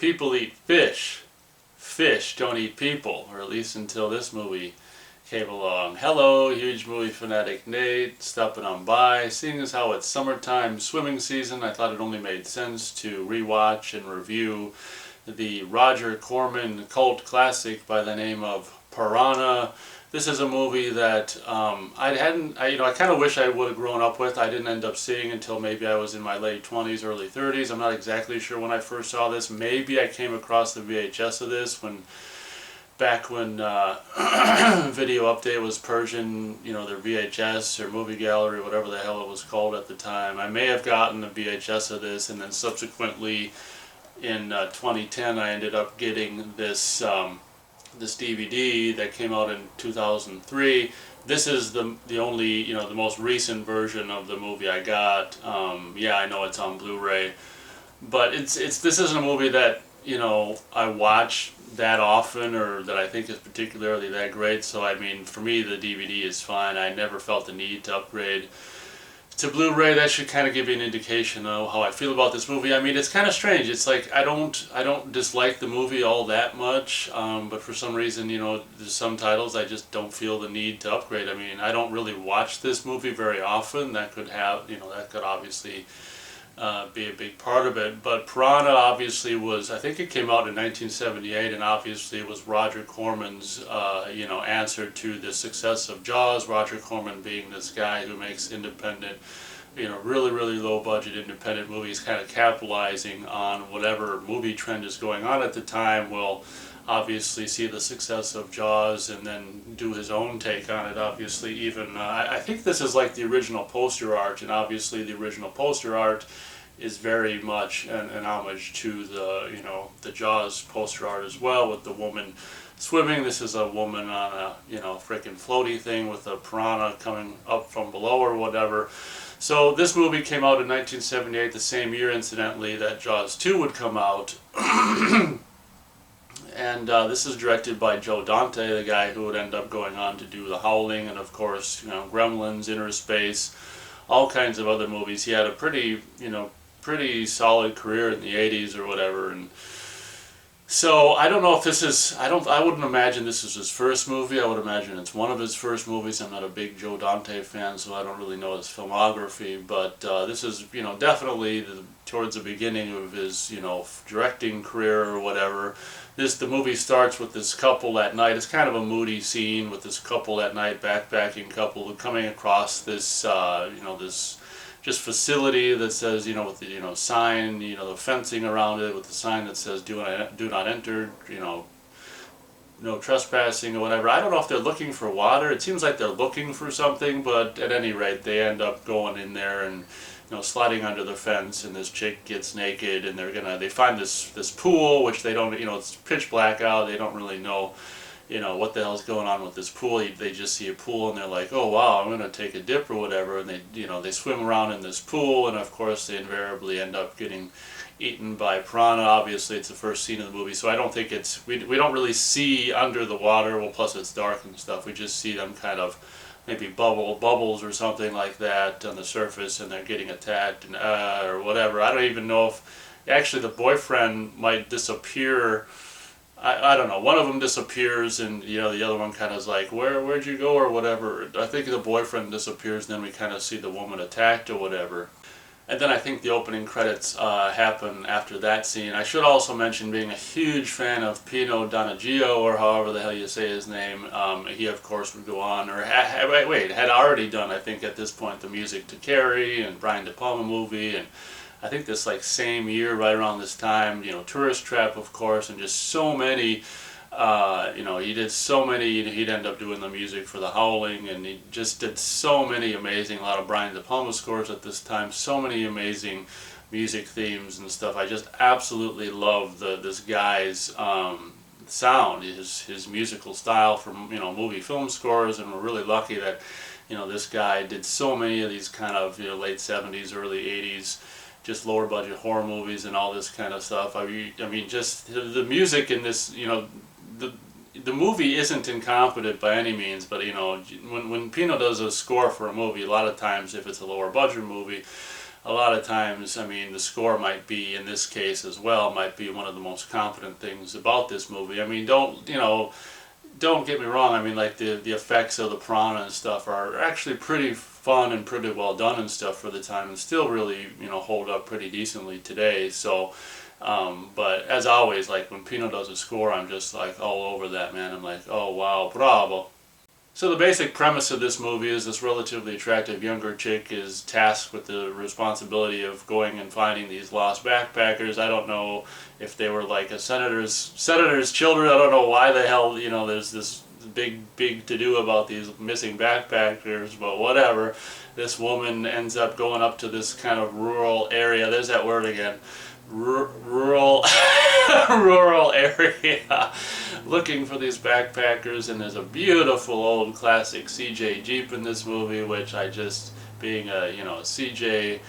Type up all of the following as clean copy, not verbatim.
People eat fish. Fish don't eat people, or at least until this movie came along. Hello, huge movie fanatic Nate, stopping on by. Seeing as how it's summertime swimming season, I thought it only made sense to rewatch and review the Roger Corman cult classic by the name of Piranha. This is a movie that I kind of wish I would have grown up with. I didn't end up seeing until maybe I was in my late 20s, early 30s. I'm not exactly sure when I first saw this. Maybe I came across the VHS of this back when Video Update was Persian, their VHS or Movie Gallery, whatever the hell it was called at the time. I may have gotten a VHS of this, and then subsequently in 2010 I ended up getting this DVD that came out in 2003. This is the only, the most recent version of the movie I got. Yeah, I know it's on Blu-ray, but this isn't a movie that I watch that often, or that I think is particularly that great. So I mean, for me the DVD is fine. I never felt the need to upgrade to Blu-ray. That should kind of give you an indication of how I feel about this movie. I mean, it's kind of strange. It's like I don't dislike the movie all that much, but for some reason, there's some titles I just don't feel the need to upgrade. I mean, I don't really watch this movie very often. That could have, that could obviously be a big part of it. But Piranha obviously was, I think it came out in 1978, and obviously it was Roger Corman's, answer to the success of Jaws. Roger Corman being this guy who makes independent, really, really low budget independent movies, kind of capitalizing on whatever movie trend is going on at the time. Will obviously see the success of Jaws and then do his own take on it. Obviously, even I think this is like the original poster art, and obviously the original poster art is very much an homage to the Jaws poster art as well, with the woman swimming. This is a woman on a freaking floaty thing with a piranha coming up from below or whatever. So this movie came out in 1978, the same year incidentally that Jaws 2 would come out. And this is directed by Joe Dante, the guy who would end up going on to do The Howling and, of course, Gremlins, Inner Space, all kinds of other movies. He had a pretty solid career in the 80s or whatever. And so I don't know if this is, I wouldn't imagine this is his first movie. I would imagine it's one of his first movies. I'm not a big Joe Dante fan, so I don't really know his filmography. But this is, definitely towards the beginning of his, directing career or whatever. The movie starts with this couple at night. It's kind of a moody scene with this couple at night, backpacking couple, coming across this, this just facility that says, with the, sign, the fencing around it with the sign that says do not enter, no trespassing or whatever. I don't know if they're looking for water. It seems like they're looking for something, but at any rate, they end up going in there and sliding under the fence, and this chick gets naked, and they find this pool, which they don't, it's pitch black out. They don't really know, what the hell's going on with this pool. They just see a pool, and they're like, oh wow, I'm gonna take a dip or whatever, and they swim around in this pool, and of course they invariably end up getting eaten by piranha. Obviously, it's the first scene of the movie, so I don't think we don't really see under the water. Well, plus it's dark and stuff. We just see them kind of maybe bubbles or something like that on the surface, and they're getting attacked and or whatever. I don't even know if actually the boyfriend might disappear. I don't know. One of them disappears, and the other one kind of is like, where'd you go or whatever. I think the boyfriend disappears, and then we kind of see the woman attacked or whatever. And then I think the opening credits happen after that scene. I should also mention being a huge fan of Pino Donaggio, or however the hell you say his name. He, of course, would go on, or had already done, I think, at this point, the music to Carrie and Brian De Palma movie, and I think this same year, right around this time, Tourist Trap, of course, and just so many. He did so many. He'd end up doing the music for The Howling, and he just did so many amazing. A lot of Brian De Palma scores at this time. So many amazing music themes and stuff. I just absolutely love this guy's sound, his musical style for movie film scores, and we're really lucky that this guy did so many of these kind of late 70s, early 80s. Just lower budget horror movies and all this kind of stuff. I mean, just the music in this, the movie isn't incompetent by any means, but when Pino does a score for a movie, a lot of times if it's a lower budget movie, a lot of times, I mean, the score might be, in this case as well, might be one of the most competent things about this movie. I mean, don't get me wrong, I mean, like, the effects of the piranha and stuff are actually pretty fun and pretty well done and stuff for the time, and still really, hold up pretty decently today. So, but as always, like, when Pino does a score, I'm just like all over that, man. I'm like, oh wow, bravo. So the basic premise of this movie is this relatively attractive younger chick is tasked with the responsibility of going and finding these lost backpackers. I don't know if they were like a senator's children. I don't know why the hell, there's this big to do about these missing backpackers, but whatever. This woman ends up going up to this kind of rural area. There's that word again. Rural rural area, looking for these backpackers, and there's a beautiful old classic CJ Jeep in this movie, which I just, being a CJ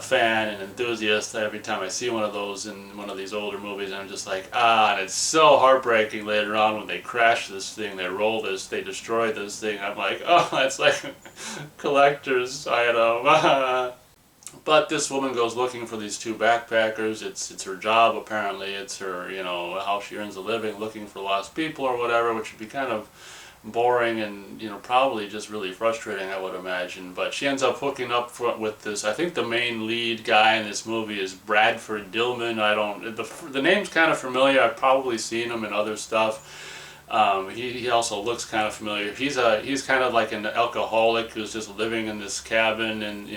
fan and enthusiast, every time I see one of those in one of these older movies, I'm just like, and it's so heartbreaking later on when they crash this thing, they destroy this thing. I'm like, oh, it's like a collector's item. But this woman goes looking for these two backpackers. It's her job, apparently. It's her, how she earns a living, looking for lost people or whatever, which would be kind of boring and, probably just really frustrating, I would imagine. But she ends up hooking up with this, I think the main lead guy in this movie is Bradford Dillman. The name's kind of familiar. I've probably seen him in other stuff. He also looks kind of familiar. He's kind of like an alcoholic who's just living in this cabin, and,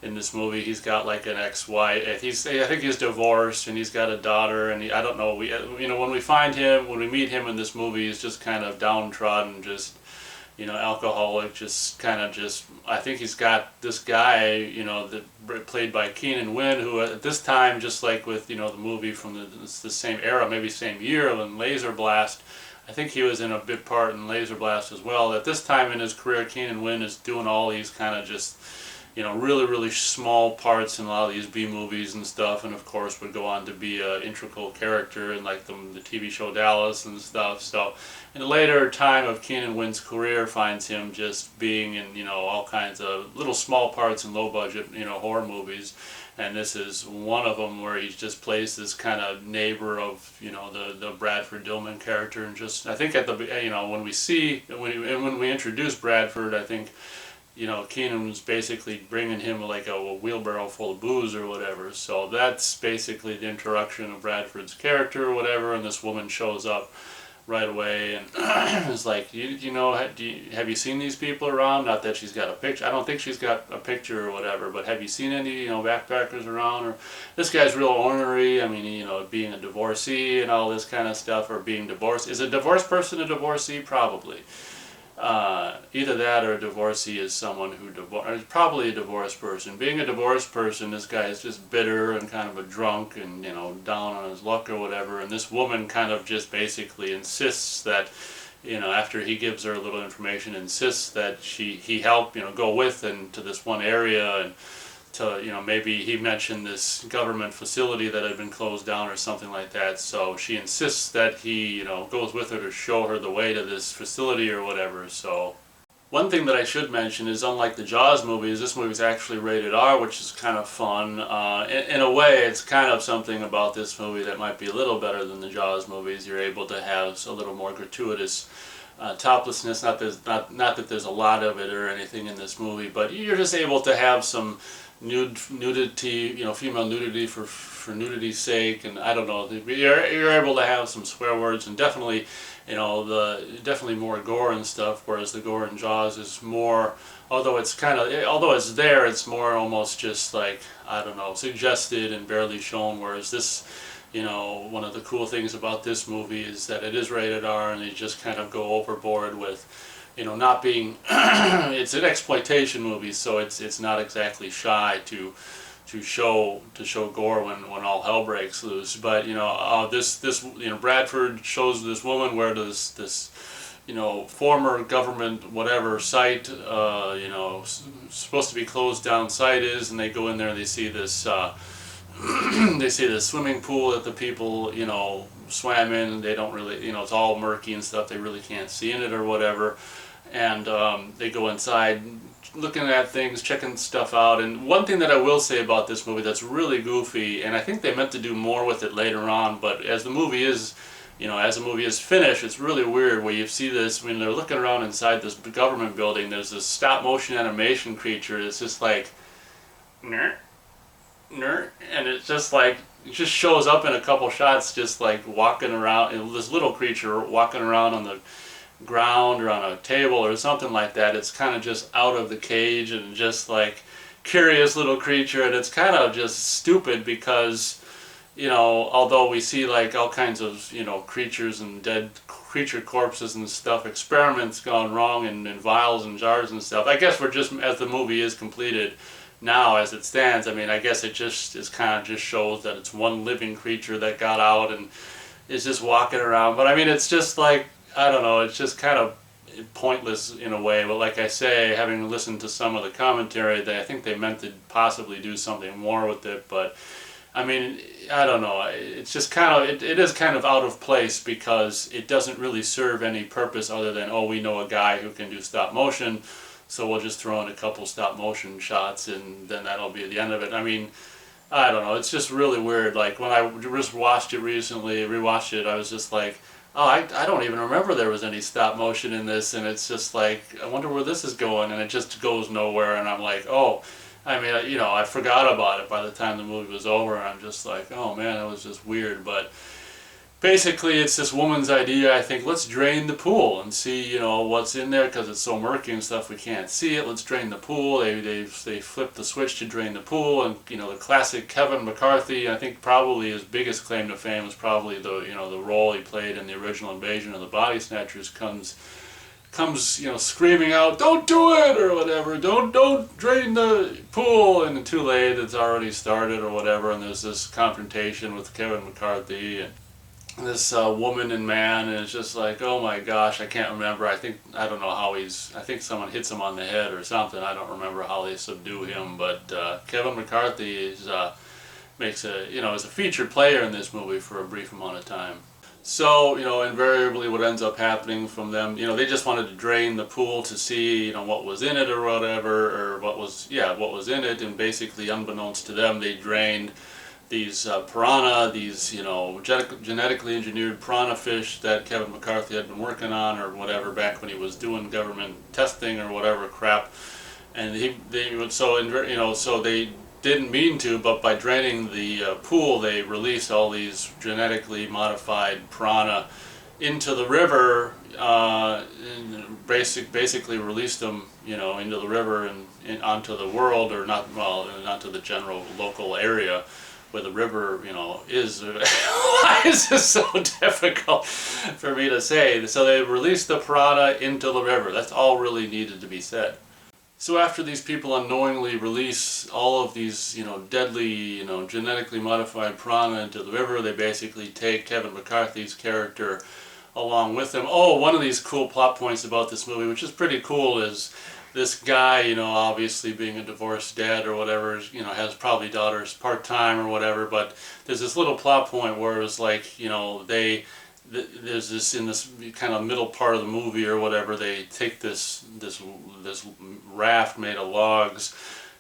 in this movie, he's got like an ex-wife. I think he's divorced, and he's got a daughter. And I don't know. When we meet him in this movie, he's just kind of downtrodden, just alcoholic, I think he's got this guy, that played by Keenan Wynn, who at this time, just like with the movie from the same era, maybe same year, in Laser Blast. I think he was in a bit part in Laser Blast as well. At this time in his career, Keenan Wynn is doing all these kind of just really, really small parts in a lot of these B movies and stuff, and of course would go on to be an integral character in like the TV show Dallas and stuff. So in the later time of Keenan Wynn's career finds him just being in, all kinds of little small parts in low budget, horror movies. And this is one of them where he just plays this kind of neighbor of, the Bradford Dillman character. And just, I think at the, when we introduce Bradford, I think, Keenan's basically bringing him like a wheelbarrow full of booze or whatever. So that's basically the introduction of Bradford's character or whatever, and this woman shows up right away and is like, have you seen these people around? Not that she's got a picture. I don't think she's got a picture or whatever, but have you seen any, backpackers around? Or this guy's real ornery. I mean, being a divorcee and all this kind of stuff, or being divorced. Is a divorced person a divorcee? Probably. Either that or a divorcee is someone who probably a divorced person. Being a divorced person, this guy is just bitter and kind of a drunk and, down on his luck or whatever. And this woman kind of just basically insists that, after he gives her a little information, insists that he help, go with and to this one area and to, maybe he mentioned this government facility that had been closed down or something like that. So she insists that he, goes with her to show her the way to this facility or whatever. So one thing that I should mention is, unlike the Jaws movies, this movie's actually rated R, which is kind of fun. In a way, it's kind of something about this movie that might be a little better than the Jaws movies. You're able to have a little more gratuitous toplessness. Not that there's a lot of it or anything in this movie, but you're just able to have some nudity, female nudity for nudity's sake, and I don't know, you're able to have some swear words, and definitely, definitely more gore and stuff, whereas the gore in Jaws is more, although it's there, it's more almost just like, I don't know, suggested and barely shown, whereas this, one of the cool things about this movie is that it is rated R, and they just kind of go overboard with, not being, it's an exploitation movie, so it's not exactly shy to show gore when all hell breaks loose. But Bradford shows this woman where this former government whatever site, supposed to be closed down site is, and they go in there and they see this they see this swimming pool that the people swam in, and they don't really, it's all murky and stuff, they really can't see in it or whatever. and they go inside looking at things, checking stuff out. And one thing that I will say about this movie that's really goofy, and I think they meant to do more with it later on, but as the movie is, as the movie is finished, it's really weird where you see this, when they're looking around inside this government building, there's this stop motion animation creature. It's just like, nerd, nerd, and it's just like, it just shows up in a couple shots, just like walking around, and this little creature walking around on the ground or on a table or something like that. It's kind of just out of the cage and just like curious little creature, and it's kind of just stupid because, although we see like all kinds of, creatures and dead creature corpses and stuff, experiments gone wrong in vials and jars and stuff. I guess we're just, as the movie is completed now as it stands, I mean, I guess it just is kind of just shows that it's one living creature that got out and is just walking around. But I mean, it's just like, I don't know, it's just kind of pointless in a way. But like I say, having listened to some of the commentary, I think they meant to possibly do something more with it. But I mean, I don't know, it's just kind of, it is kind of out of place because it doesn't really serve any purpose other than, oh, we know a guy who can do stop motion, so we'll just throw in a couple stop motion shots and then that'll be the end of it. I mean, I don't know, it's just really weird. Like when I just watched it recently, rewatched it, I was just like, oh, I don't even remember there was any stop motion in this, and it's just like, I wonder where this is going, and it just goes nowhere, and I'm like, oh, I mean, I forgot about it by the time the movie was over, and I'm just like, oh man, that was just weird. But basically it's this woman's idea, I think, let's drain the pool and see, what's in there, because it's so murky and stuff, we can't see it. Let's drain the pool. They flip the switch to drain the pool, and the classic Kevin McCarthy, I think probably his biggest claim to fame was probably the the role he played in the original Invasion of the Body Snatchers, comes screaming out, "Don't do it!" or whatever, don't drain the pool, and too late, it's already started or whatever, and there's this confrontation with Kevin McCarthy and this woman and man, and it's just like, oh my gosh, I can't remember. I don't know how I think someone hits him on the head or something. I don't remember how they subdue him, but Kevin McCarthy is is a featured player in this movie for a brief amount of time. So, invariably what ends up happening from them, they just wanted to drain the pool to see, what was in it or whatever, or what was in it, and basically unbeknownst to them, they drained these piranha, these genetically engineered piranha fish that Kevin McCarthy had been working on or whatever back when he was doing government testing or whatever crap, and so they didn't mean to, but by draining the pool, they released all these genetically modified piranha into the river, and basically released them, into the river and onto the world, or not to the general local area where the river, is. Why is this so difficult for me to say? So they released the piranha into the river. That's all really needed to be said. So after these people unknowingly release all of these, deadly, genetically modified piranha into the river, they basically take Kevin McCarthy's character along with them. Oh, one of these cool plot points about this movie, which is pretty cool, is this guy, obviously being a divorced dad or whatever, has probably daughters part-time or whatever, but there's this little plot point where it's like, there's this, in this kind of middle part of the movie or whatever, they take this raft made of logs,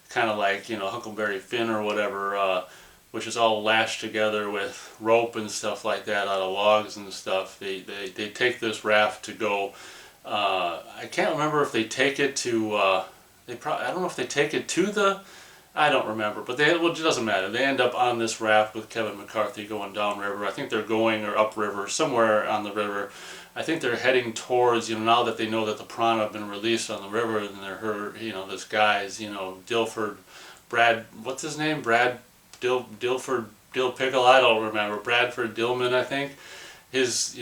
kind of like, Huckleberry Finn or whatever, which is all lashed together with rope and stuff like that out of logs and stuff. They take this raft to go, I can't remember if they take it to, I don't know if they take it to the, I don't remember, but it doesn't matter. They end up on this raft with Kevin McCarthy going downriver. I think they're going, or upriver, somewhere on the river. I think they're heading towards, now that they know that the piranha have been released on the river, and they're heard, this guy's, what's his name? Dilford Dill Pickle, I don't remember. Bradford Dillman, I think. His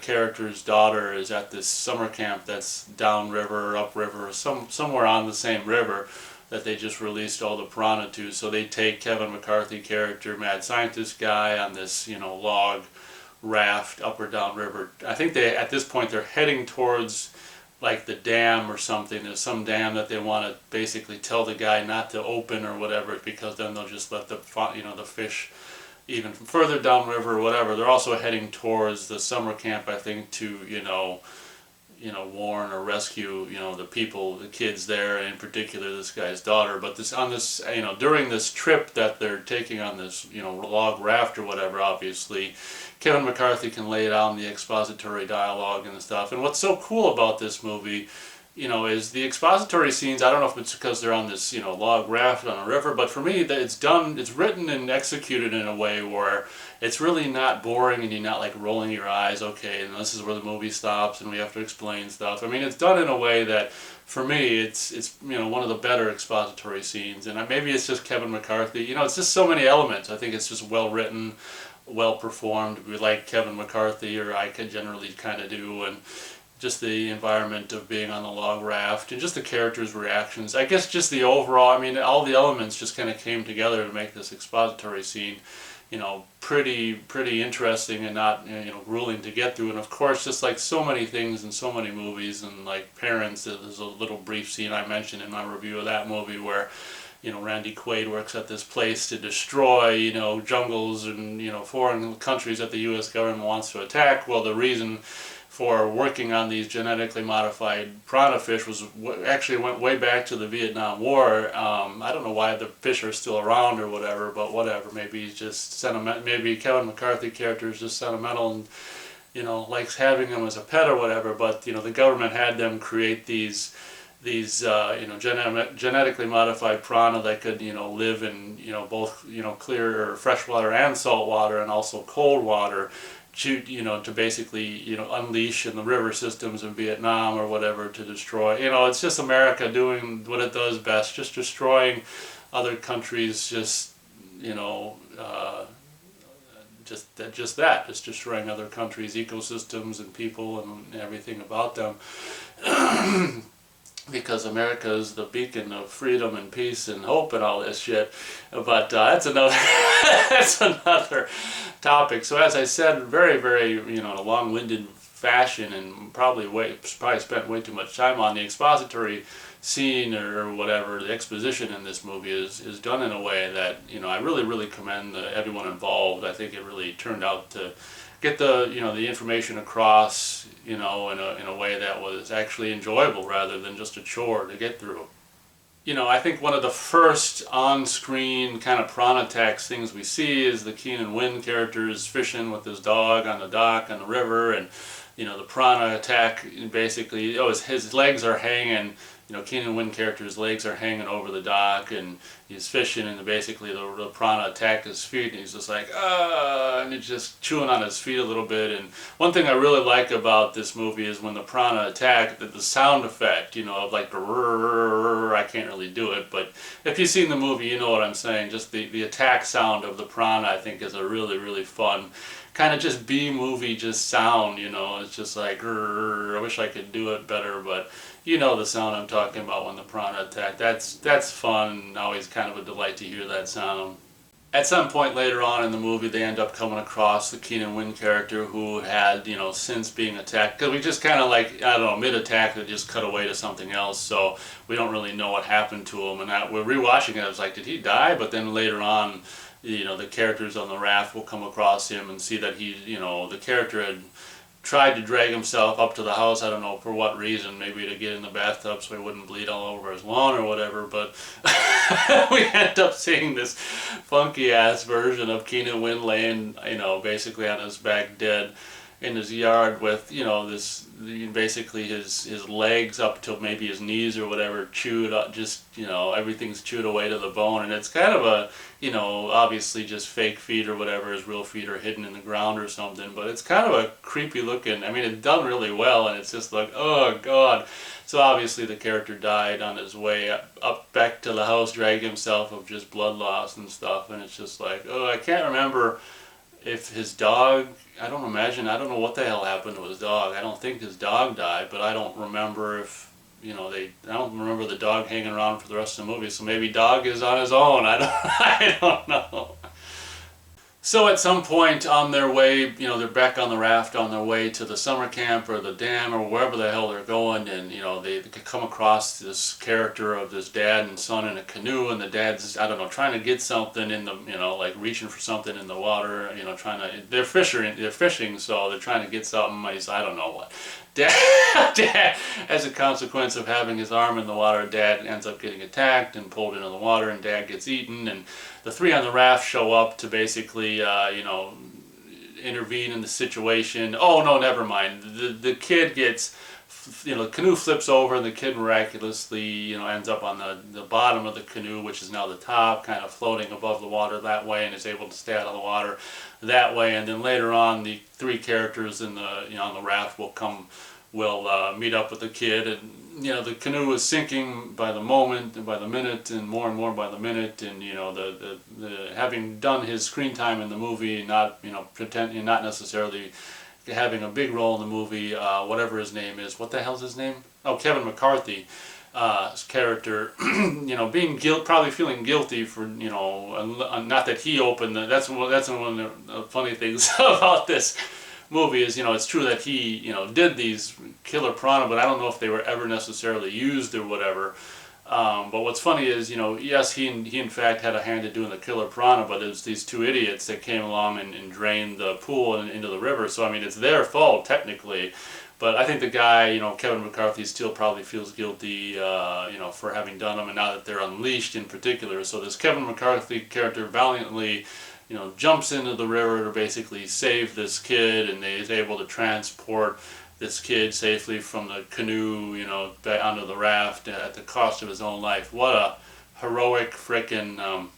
character's daughter is at this summer camp that's downriver, upriver, somewhere on the same river that they just released all the piranha to. So they take Kevin McCarthy character, mad scientist guy, on this, log raft up or down river. I think at this point they're heading towards like the dam or something. There's some dam that they want to basically tell the guy not to open or whatever, because then they'll just let the fish even further downriver or whatever. They're also heading towards the summer camp, I think, to warn or rescue, the people, the kids there, and in particular this guy's daughter. But during this trip that they're taking on this, log raft or whatever, obviously, Kevin McCarthy can lay down the expository dialogue and stuff. And what's so cool about this movie, is the expository scenes. I don't know if it's because they're on this, log raft on a river, but for me, it's written and executed in a way where it's really not boring and you're not like rolling your eyes, okay, and this is where the movie stops and we have to explain stuff. I mean, it's done in a way that, for me, it's one of the better expository scenes, and maybe it's just Kevin McCarthy. It's just so many elements. I think it's just well written, well performed. We like Kevin McCarthy, or I could generally kind of do, and just the environment of being on the log raft and just the characters' reactions. I guess just the overall, all the elements just kind of came together to make this expository scene, pretty interesting and not, grueling to get through. And of course, just like so many things in so many movies, and like Parents, there's a little brief scene I mentioned in my review of that movie where, Randy Quaid works at this place to destroy, jungles and, foreign countries that the U.S. government wants to attack. Well, the reason for working on these genetically modified piranha fish actually went way back to the Vietnam War. I don't know why the fish are still around or whatever, but whatever. Maybe he's just sentimental. Maybe Kevin McCarthy character is just sentimental and, likes having them as a pet or whatever. But, the government had them create these genetically modified piranha that could, live in, both, clear or freshwater and salt water, and also cold water, to basically, unleash in the river systems in Vietnam or whatever to destroy. It's just America doing what it does best, just destroying other countries, just destroying other countries' ecosystems and people and everything about them. Because America is the beacon of freedom and peace and hope and all this shit. But that's another that's another topic. So as I said, very, very, in a long-winded fashion, and probably spent way too much time on the expository scene or whatever, the exposition in this movie is done in a way that, I really, really commend everyone involved. I think it really turned out to get the the information across in a way that was actually enjoyable rather than just a chore to get through. I think one of the first on-screen kind of piranha attacks things we see is the Keenan Wynn character is fishing with his dog on the dock on the river, and the piranha attack basically, his legs are hanging. Keenan Wynn character's legs are hanging over the dock, and he's fishing, and basically the piranha attacked his feet, and he's just like, and it's just chewing on his feet a little bit. And one thing I really like about this movie is when the piranha attack, the sound effect, of like the I can't really do it, but if you've seen the movie, you know what I'm saying. Just the attack sound of the piranha, I think, is a really, really fun kind of just B-movie just sound, it's just like, I wish I could do it better, but the sound I'm talking about when the piranha attack. That's fun, and always kind of a delight to hear that sound. At some point later on in the movie, they end up coming across the Keenan Wynn character who had, since being attacked, because we just kind of like, I don't know, mid-attack they just cut away to something else, so we don't really know what happened to him, and we're rewatching it, I was like, did he die? But then later on, the characters on the raft will come across him and see that he, the character had tried to drag himself up to the house. I don't know for what reason, maybe to get in the bathtub so he wouldn't bleed all over his lawn or whatever, but we end up seeing this funky ass version of Keenan Wynn laying, basically on his back dead in his yard with, this, basically his legs up till maybe his knees or whatever chewed up, just, everything's chewed away to the bone, and it's kind of a, obviously just fake feet or whatever, his real feet are hidden in the ground or something, but it's kind of a creepy looking, it's done really well, and it's just like, oh god. So obviously the character died on his way up back to the house, dragged himself of just blood loss and stuff, and it's just like, I can't remember if his dog, I don't know what the hell happened to his dog. I don't think his dog died, but I don't remember if, I don't remember the dog hanging around for the rest of the movie, so maybe dog is on his own. I don't know. So at some point on their way, they're back on the raft on their way to the summer camp or the dam or wherever the hell they're going, and they come across this character of this dad and son in a canoe, and the dad's, I don't know, trying to get something in the, like reaching for something in the water, trying to, they're fishing, so they're trying to get something. He's, I don't know what. Dad, as a consequence of having his arm in the water, Dad ends up getting attacked and pulled into the water, and Dad gets eaten, and the three on the raft show up to basically, intervene in the situation. Oh no, never mind. The kid gets, the canoe flips over, and the kid miraculously, ends up on the bottom of the canoe, which is now the top, kind of floating above the water that way, and is able to stay out of the water that way. And then later on, the three characters in the, on the raft will meet up with the kid, and the canoe is sinking by the moment and by the minute and more by the minute, and the having done his screen time in the movie, not pretending, not necessarily having a big role in the movie, whatever his name is. What the hell's his name? Oh, Kevin McCarthy. His character, being probably feeling guilty for, not that he opened that's one of the funny things about this movie is, it's true that he, did these killer piranha, but I don't know if they were ever necessarily used or whatever. But what's funny is, yes, he in fact had a hand in doing the killer piranha, but it was these two idiots that came along and drained the pool and into the river. So, I mean, it's their fault, technically. But I think the guy, Kevin McCarthy, still probably feels guilty, for having done them, and now that they're unleashed in particular. So this Kevin McCarthy character valiantly, jumps into the river to basically save this kid, and is able to transport this kid safely from the canoe, back onto the raft at the cost of his own life. What a heroic frickin',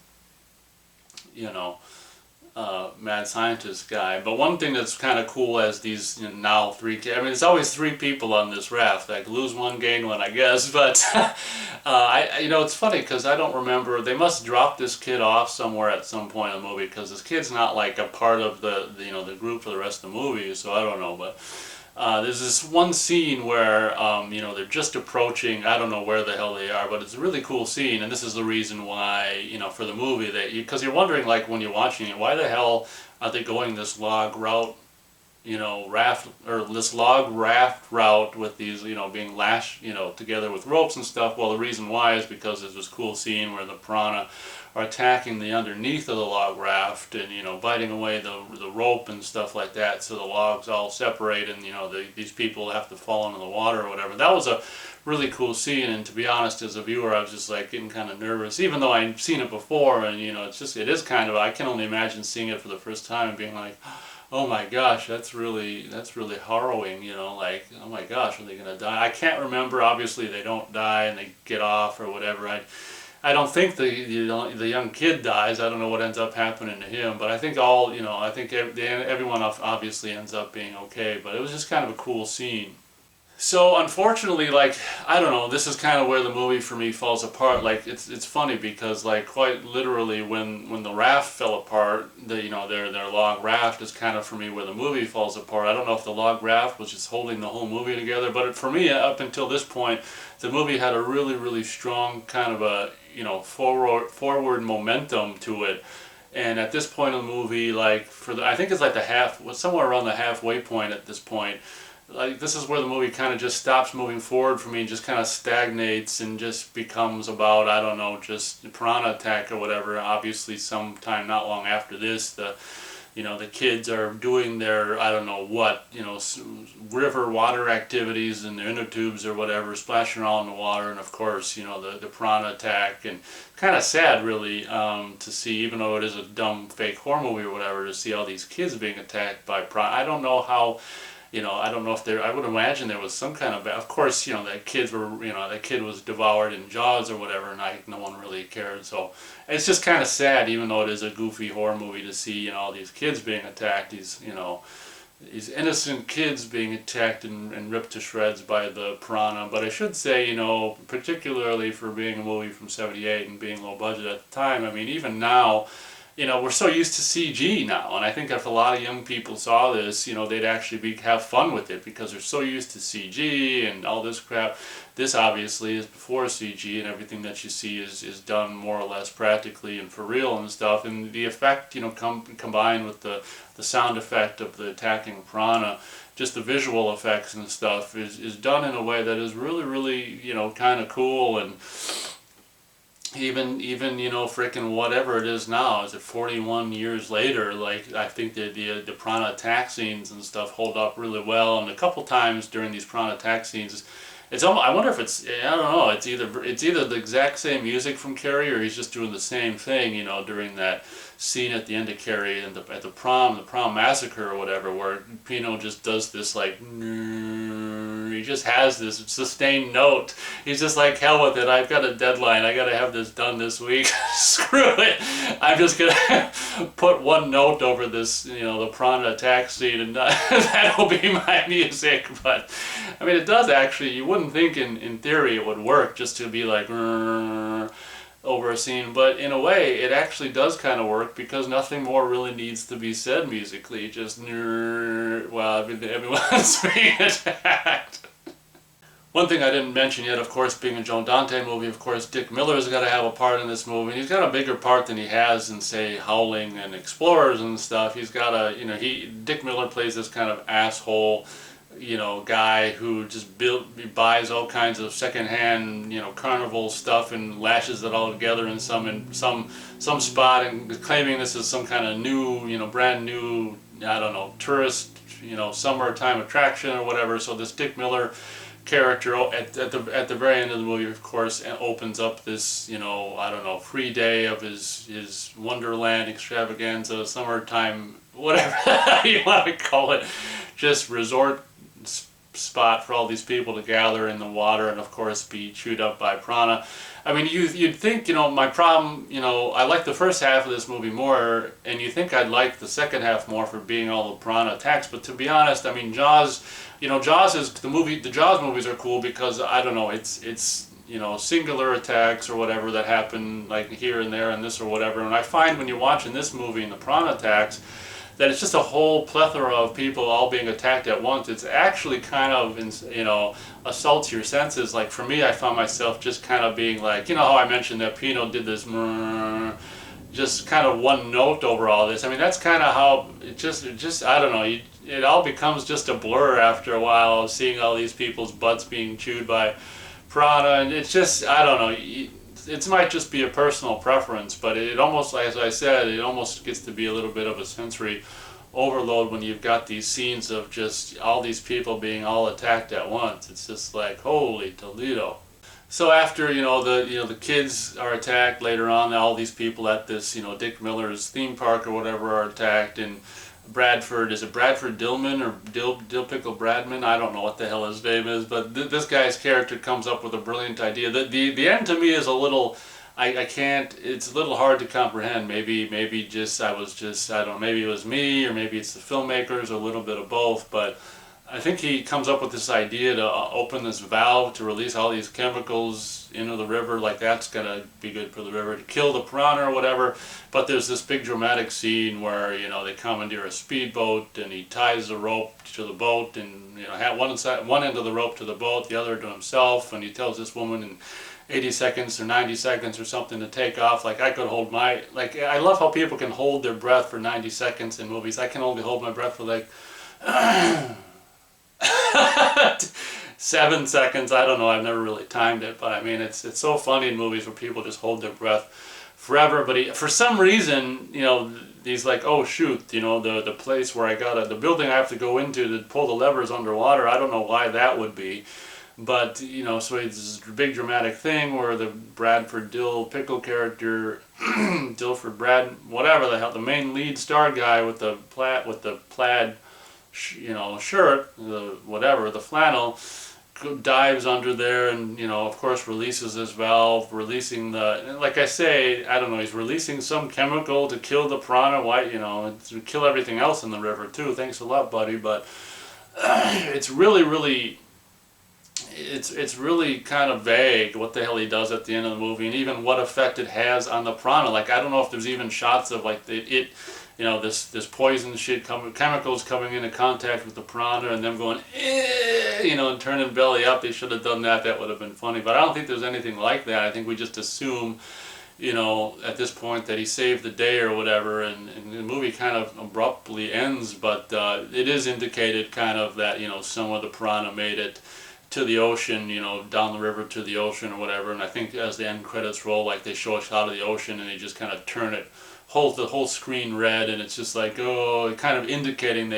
mad scientist guy. But one thing that's kind of cool as these now three, I mean, there's always three people on this raft. Like, lose one, gain one, I guess. But it's funny because I don't remember. They must drop this kid off somewhere at some point in the movie, because this kid's not like a part of the group for the rest of the movie. So I don't know, but. There's this one scene where, they're just approaching, I don't know where the hell they are, but it's a really cool scene, and this is the reason why, for the movie, because you're wondering, like, when you're watching it, why the hell are they going this log route, raft, or this log raft route with these, being lashed, together with ropes and stuff? Well, the reason why is because there's this cool scene where the piranha are attacking the underneath of the log raft, and biting away the rope and stuff like that, so the logs all separate, and these people have to fall into the water or whatever. That was a really cool scene, and to be honest, as a viewer, I was just like getting kind of nervous, even though I'd seen it before, and it is kind of, I can only imagine seeing it for the first time and being like, oh my gosh, that's really harrowing, like, oh my gosh, are they gonna die? I can't remember. Obviously they don't die and they get off or whatever. I don't think the young kid dies. I don't know what ends up happening to him, but I think everyone obviously ends up being okay. But it was just kind of a cool scene. So unfortunately, like, I don't know, this is kind of where the movie for me falls apart. Like, it's funny because, like, quite literally when the raft fell apart, their log raft is kind of for me where the movie falls apart. I don't know if the log raft was just holding the whole movie together, but for me, up until this point, the movie had a really, really strong kind of a, forward momentum to it. And at this point in the movie, like, I think it's like somewhere around the halfway point at this point, like, this is where the movie kind of just stops moving forward for me and just kind of stagnates and just becomes about, I don't know, just piranha attack or whatever. Obviously, sometime not long after this, the kids are doing their, I don't know what, river water activities in their inner tubes or whatever, splashing around in the water, and of course, the piranha attack, and kind of sad, really, to see, even though it is a dumb fake horror movie or whatever, to see all these kids being attacked by piranha. I don't know how. I don't know if I would imagine there was some kind of course, that kid was devoured in Jaws or whatever, and no one really cared. So it's just kind of sad, even though it is a goofy horror movie, to see, all these kids being attacked, these innocent kids being attacked and ripped to shreds by the piranha. But I should say, particularly for being a movie from '78 and being low budget at the time, I mean, even now, we're so used to CG now, and I think if a lot of young people saw this, they'd actually have fun with it because they're so used to CG and all this crap. This obviously is before CG, and everything that you see is done more or less practically and for real and stuff. And the effect, combined with the sound effect of the attacking piranha, just the visual effects and stuff is done in a way that is really, really, kind of cool. And even frickin' whatever it is now, is it 41 years later, like, I think the piranha attack scenes and stuff hold up really well. And a couple times during these piranha attack scenes, it's almost, I wonder if it's, I don't know, it's either the exact same music from Carrie, or he's just doing the same thing, during that scene at the end of Carrie and at the prom massacre or whatever, where Pino just does this, like, he just has this sustained note. He's just like, hell with it, I've got a deadline, I gotta have this done this week. Screw it, I'm just gonna put one note over this, the piranha attack scene, and that'll be my music. But I mean, it does actually, you wouldn't think in theory it would work just to be like over a scene, but in a way it actually does kind of work, because nothing more really needs to be said musically. Just well, everyone's being attacked. One thing I didn't mention yet, of course, being a Joe Dante movie, of course, Dick Miller's got to have a part in this movie. He's got a bigger part than he has in, say, Howling and Explorers and stuff. He's got a, Dick Miller plays this kind of asshole, guy who just buys all kinds of secondhand, carnival stuff and lashes it all together in some spot, and claiming this is some kind of new, brand new, I don't know, tourist, summertime attraction or whatever. So this Dick Miller character at the very end of the movie, of course, opens up this, I don't know, free day of his Wonderland extravaganza, summertime, whatever you want to call it, just resort spot for all these people to gather in the water and, of course, be chewed up by piranha. I mean, you'd think, my problem, I like the first half of this movie more, and you think I'd like the second half more for being all the piranha attacks. But to be honest, I mean, Jaws, Jaws is the movie. The Jaws movies are cool because, I don't know, it's singular attacks or whatever that happen like here and there and this or whatever. And I find when you're watching this movie and the piranha attacks, that it's just a whole plethora of people all being attacked at once. It's actually kind of, assaults your senses. Like, for me, I found myself just kind of being like, how I mentioned that Pino did this, just kind of one note over all this. I mean, that's kind of how it just I don't know, it all becomes just a blur after a while, seeing all these people's butts being chewed by piranha, and it's just, I don't know, it might just be a personal preference, but it almost, as I said, it almost gets to be a little bit of a sensory overload when you've got these scenes of just all these people being all attacked at once. It's just like, holy Toledo. So after, the kids are attacked later on, all these people at this, Dick Miller's theme park or whatever are attacked, and Bradford, is it Bradford Dillman or Dill Pickle Bradman? I don't know what the hell his name is, but this guy's character comes up with a brilliant idea. The end to me is a little, I can't, it's a little hard to comprehend. Maybe maybe I don't know, maybe it was me, or maybe it's the filmmakers, or a little bit of both, but I think he comes up with this idea to open this valve to release all these chemicals into the river, like that's gonna be good for the river, to kill the piranha or whatever. But there's this big dramatic scene where, they commandeer a speedboat, and he ties the rope to the boat, and one end of the rope to the boat, the other to himself, and he tells this woman in 80 seconds or 90 seconds or something to take off. Like, I could hold my, like, I love how people can hold their breath for 90 seconds in movies. I can only hold my breath for like 7 seconds. I don't know, I've never really timed it, but I mean, it's so funny in movies where people just hold their breath forever. But for some reason, he's like, oh shoot, the place where the building I have to go into to pull the levers underwater, I don't know why that would be. But, so it's this big dramatic thing where the Bradford Dill Pickle character, Dilford Brad, whatever the hell, the main lead star guy with the plaid, shirt, the flannel, dives under there and, of course releases this valve, releasing like I say, I don't know, he's releasing some chemical to kill the piranha, to kill everything else in the river too. Thanks a lot, buddy. But it's really, really, it's really kind of vague what the hell he does at the end of the movie, and even what effect it has on the piranha. Like, I don't know if there's even shots of like this poison shit chemicals coming into contact with the piranha and them going and turning belly up. They should have done that. That would have been funny. But I don't think there's anything like that. I think we just assume, at this point that he saved the day or whatever, and the movie kind of abruptly ends. But it is indicated kind of that some of the piranha made it to the ocean, down the river to the ocean or whatever. And I think as the end credits roll, like they show a shot of the ocean and they just kind of turn it, hold the whole screen red, and it's just like, kind of indicating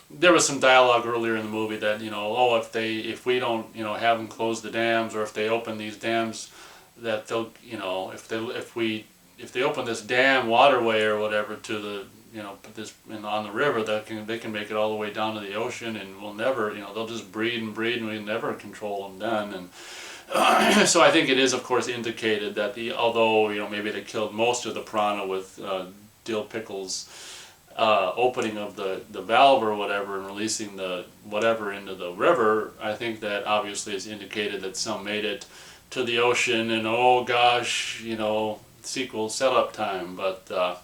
there was some dialogue earlier in the movie that if we don't have them close the dams, or if they open these dams, that they'll if they open this dam waterway or whatever to the on the river, they can make it all the way down to the ocean, and we'll never they'll just breed and we'll never control them then. And so I think it is, of course, indicated that although maybe they killed most of the piranha with Dill Pickle's opening of the valve or whatever and releasing the whatever into the river, I think that obviously it's indicated that some made it to the ocean, and oh gosh, sequel setup time. But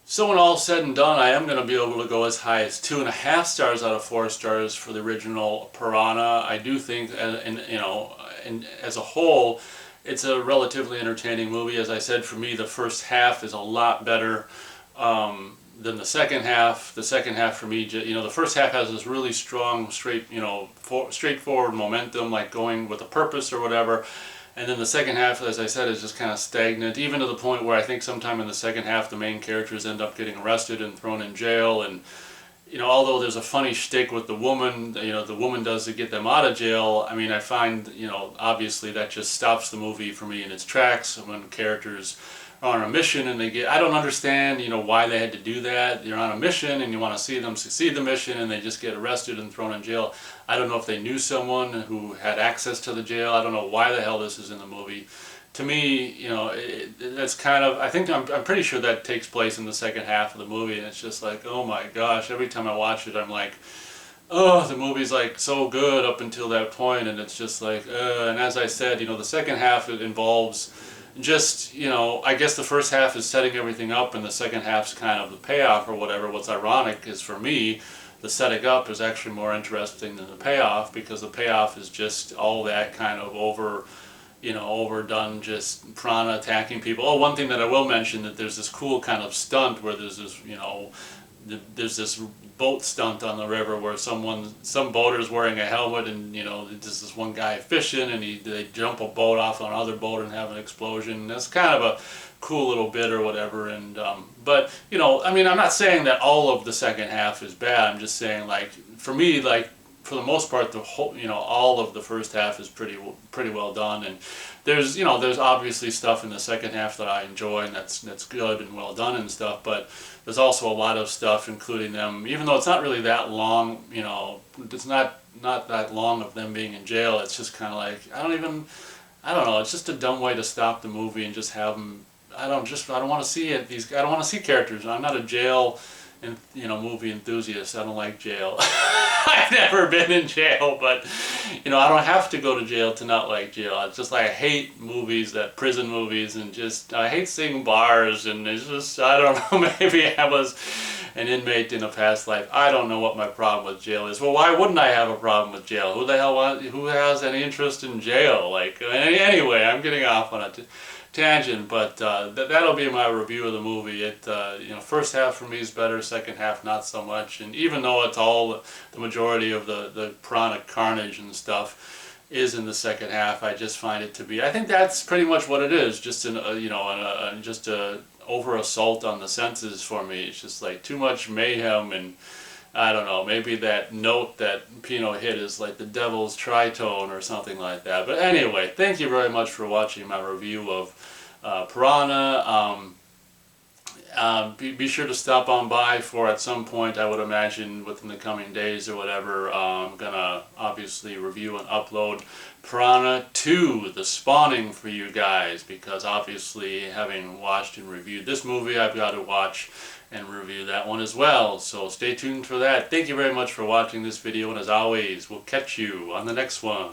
so when all's said and done, I am going to be able to go as high as 2.5 stars out of 4 stars for the original Piranha. I do think, and as a whole, it's a relatively entertaining movie. As I said, for me, the first half is a lot better than the second half. The second half for me, the first half has this really strong, straightforward momentum, like going with a purpose or whatever. And then the second half, as I said, is just kind of stagnant, even to the point where I think sometime in the second half the main characters end up getting arrested and thrown in jail. And although there's a funny shtick with the woman, the woman does to get them out of jail, I mean, I find, obviously that just stops the movie for me in its tracks when characters are on a mission and I don't understand, why they had to do that. You're on a mission and you want to see them succeed the mission, and they just get arrested and thrown in jail. I don't know if they knew someone who had access to the jail. I don't know why the hell this is in the movie. To me, that's kind of, I think I'm pretty sure that takes place in the second half of the movie, and it's just like, oh my gosh, every time I watch it I'm like, oh, the movie's like so good up until that point, and it's just like, and as I said, the second half, it involves just, I guess the first half is setting everything up, and the second half's kind of the payoff or whatever. What's ironic is, for me, the setting up is actually more interesting than the payoff, because the payoff is just all that kind of overdone, just piranha attacking people. Oh, one thing that I will mention, that there's this cool kind of stunt where there's this boat stunt on the river where some boater's wearing a helmet, and there's this one guy fishing, and they jump a boat off on another boat and have an explosion. That's kind of a cool little bit or whatever. And but I mean, I'm not saying that all of the second half is bad. I'm just saying, like, for me, like, for the most part, the whole, all of the first half is pretty well done, and there's obviously stuff in the second half that I enjoy, and that's good and well done and stuff. But there's also a lot of stuff, including them, even though it's not really that long. It's not that long of them being in jail. It's just kind of like, I don't know. It's just a dumb way to stop the movie and just have them. I don't want to see it. I don't want to see characters. I'm not a jail and movie enthusiast. I don't like jail. I've never been in jail, but I don't have to go to jail to not like jail. It's just like, I hate movies, prison movies, and just I hate seeing bars, and it's just, I don't know, maybe I was an inmate in a past life. I don't know what my problem with jail is. Well, why wouldn't I have a problem with jail? Who has any interest in jail? Like, anyway, I'm getting off on a tangent, but that'll be my review of the movie. First half for me is better, second half not so much. And even though it's all, the majority of the piranha carnage and stuff is in the second half, I just find it to be, I think that's pretty much what it is, just just a over assault on the senses for me. It's just like too much mayhem, and I don't know, maybe that note that Pino hit is like the devil's tritone or something like that. But anyway, thank you very much for watching my review of Piranha. Be sure to stop on by for, at some point, I would imagine within the coming days or whatever, I'm going to obviously review and upload Piranha 2, The Spawning, for you guys, because obviously, having watched and reviewed this movie, I've got to watch and review that one as well. So stay tuned for that. Thank you very much for watching this video, and as always, we'll catch you on the next one.